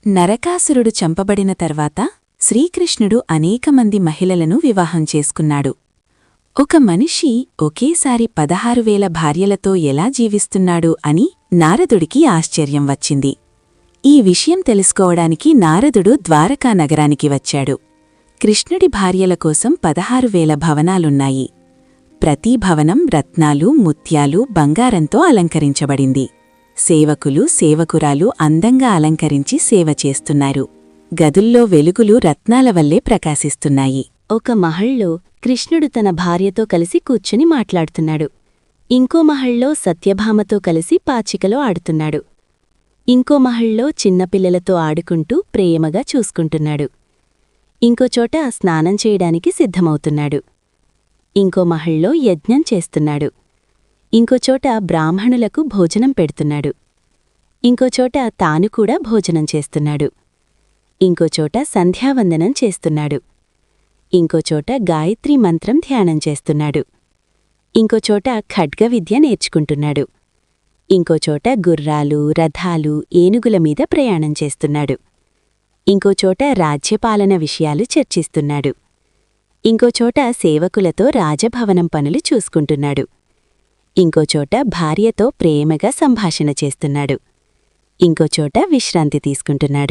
నరకాసురుడు చంపబడిన తర్వాత శ్రీకృష్ణుడు అనేకమంది మహిళలను వివాహం చేసుకున్నాడు. ఒక మనిషి ఒకేసారి 16,000 భార్యలతో ఎలా జీవిస్తున్నాడు అని నారదుడికి ఆశ్చర్యం వచ్చింది. ఈ విషయం తెలుసుకోవడానికి నారదుడు ద్వారకా నగరానికి వచ్చాడు. కృష్ణుడి భార్యల కోసం 16,000 భవనాలున్నాయి. ప్రతి భవనం రత్నాలు, ముత్యాలు, బంగారంతో అలంకరించబడింది. సేవకులు, సేవకురాలు అందంగా అలంకరించి సేవ చేస్తున్నారు. గదుల్లో వెలుగులు రత్నాల వల్లే ప్రకాశిస్తున్నాయి. ఒక మహల్లో కృష్ణుడు తన భార్యతో కలిసి కూర్చుని మాట్లాడుతున్నాడు. ఇంకో మహల్లో సత్యభామతో కలిసి పాచికలో ఆడుతున్నాడు. ఇంకో మహల్లో చిన్నపిల్లలతో ఆడుకుంటూ ప్రేమగా చూసుకుంటున్నాడు. ఇంకోచోట స్నానం చేయడానికి సిద్ధమవుతున్నాడు. ఇంకో మహల్లో యజ్ఞం చేస్తున్నాడు. ఇంకోచోట బ్రాహ్మణులకు భోజనం పెడుతున్నాడు. ఇంకోచోట తాను కూడా భోజనం చేస్తున్నాడు. ఇంకోచోట సంధ్యావందనం చేస్తున్నాడు. ఇంకోచోట గాయత్రీ మంత్రం ధ్యానం చేస్తున్నాడు. ఇంకోచోట ఖడ్గ విద్య నేర్చుకుంటున్నాడు. ఇంకోచోట గుర్రాలు, రథాలు, ఏనుగుల మీద ప్రయాణం చేస్తున్నాడు. ఇంకోచోట రాజ్యపాలన విషయాలు చర్చిస్తున్నాడు. ఇంకోచోట సేవకులతో రాజభవనం పనులు చూసుకుంటున్నాడు. ఇంకోచోట భార్యతో ప్రేమగా సంభాషణ చేస్తున్నాడు. ఇంకోచోట విశ్రాంతి తీసుకుంటున్నాడు.